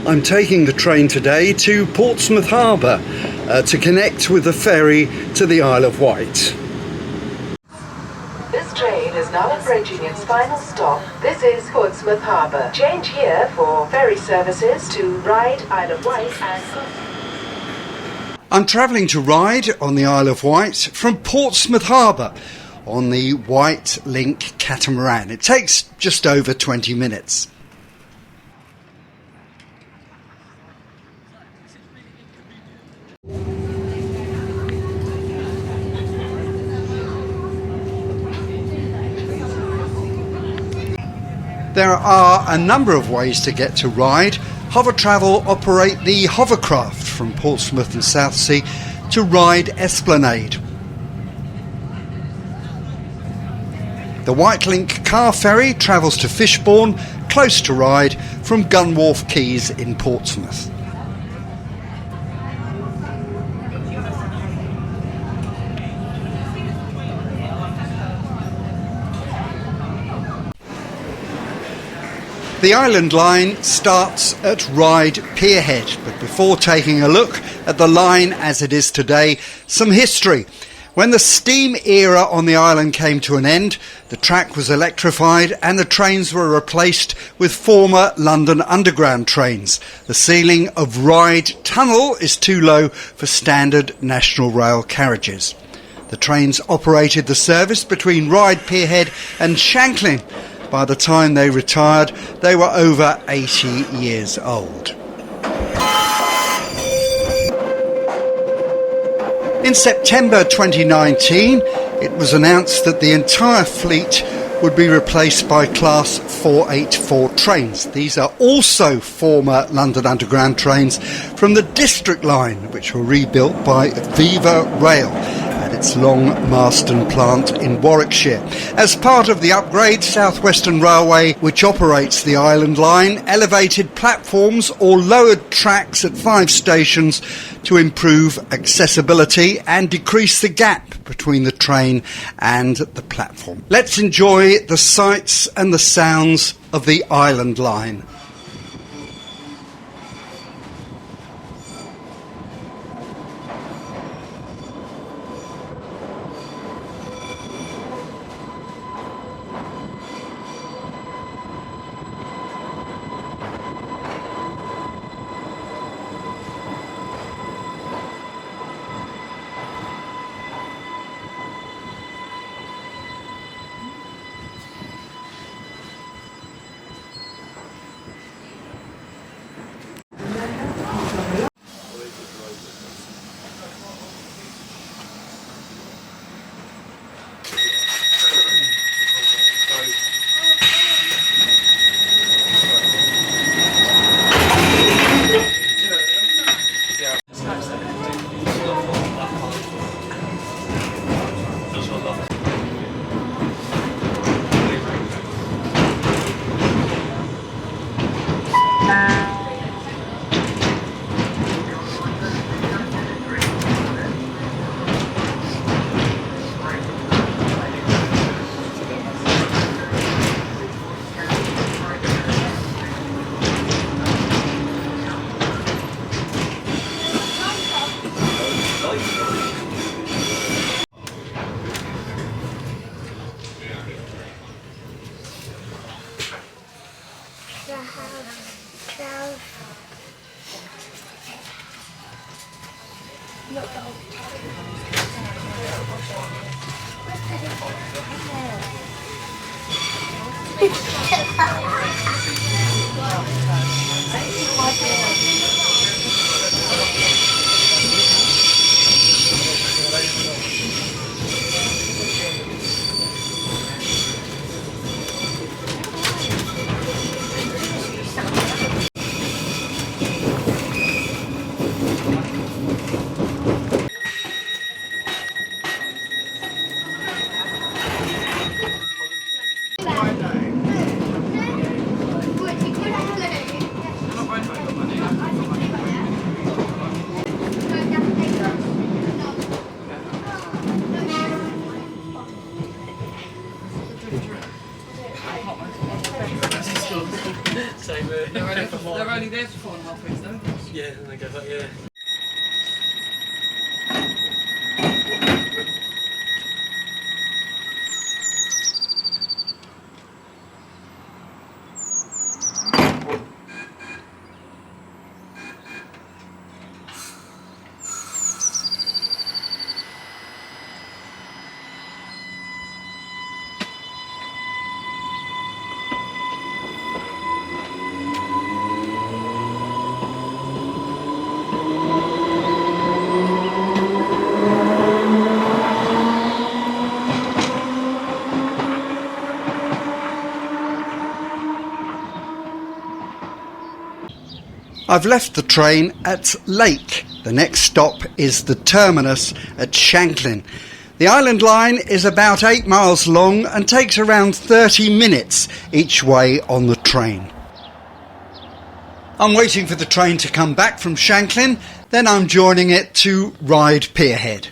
I'm taking the train today to Portsmouth Harbour to connect with the ferry to the Isle of Wight. This train is now approaching its final stop. This is Portsmouth Harbour. Change here for ferry services to Ryde, Isle of Wight and Cull. I'm travelling to Ryde on the Isle of Wight from Portsmouth Harbour on the White Link catamaran. It takes just over 20 minutes. There are a number of ways to get to Ryde. Hover Travel operate the hovercraft from Portsmouth and Southsea to Ryde Esplanade. The White Link car ferry travels to Fishbourne, close to Ryde, from Gunwharf Quays in Portsmouth. The Island Line starts at Ryde Pierhead, but before taking a look at the line as it is today, some history. When the steam era on the island came to an end, the track was electrified and the trains were replaced with former London Underground trains. The ceiling of Ryde Tunnel is too low for standard National Rail carriages. The trains operated the service between Ryde Pierhead and Shanklin. By the time they retired, they were over 80 years old. In September 2019, it was announced that the entire fleet would be replaced by Class 484 trains. These are also former London Underground trains from the District Line, which were rebuilt by Viva Rail at its Long Marston plant in Warwickshire. As part of the upgrade, South Western Railway, which operates the Island Line, elevated platforms or lowered tracks at 5 stations to improve accessibility and decrease the gap between the train and the platform. Let's enjoy the sights and the sounds of the Island Line. They're only there for 4.5 weeks though. Yeah, and they go like, yeah. I've left the train at Lake. The next stop is the terminus at Shanklin. The Island Line is about 8 miles long and takes around 30 minutes each way on the train. I'm waiting for the train to come back from Shanklin, then I'm joining it to Ryde Pierhead.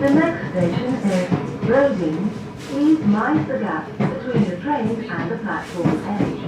The next station is Ryde. Please mind the gap between the train and the platform edge.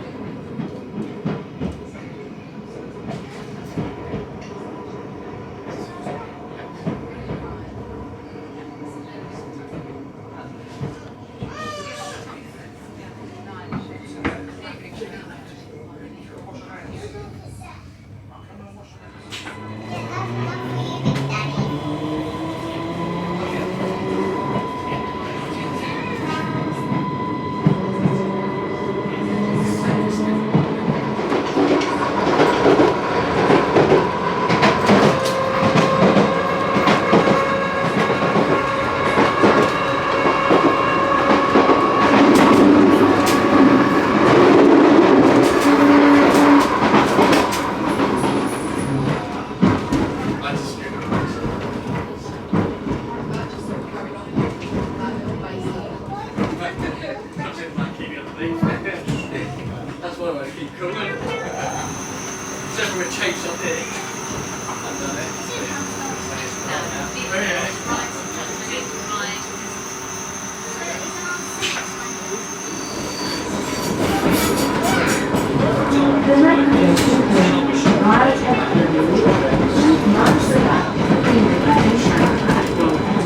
That's why I want to keep coming. Except for a chase up here. I've done it. The next station is Ryde Extra. Please mind the gap between the train and the platform edge.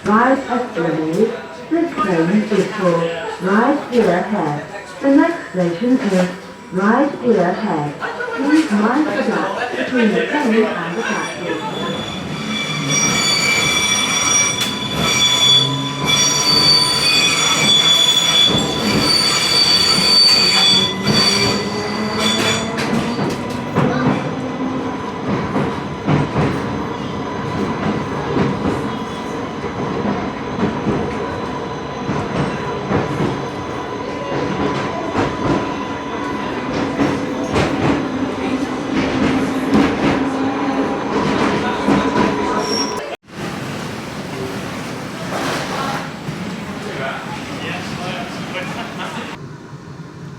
Ryde Esplanade. This train is for Ryde Pierhead. The next station is Ryde Pierhead. Please mind the gap between the train and the platform.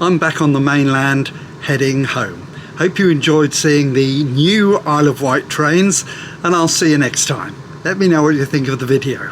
I'm back on the mainland heading home. Hope you enjoyed seeing the new Isle of Wight trains, and I'll see you next time. Let me know what you think of the video.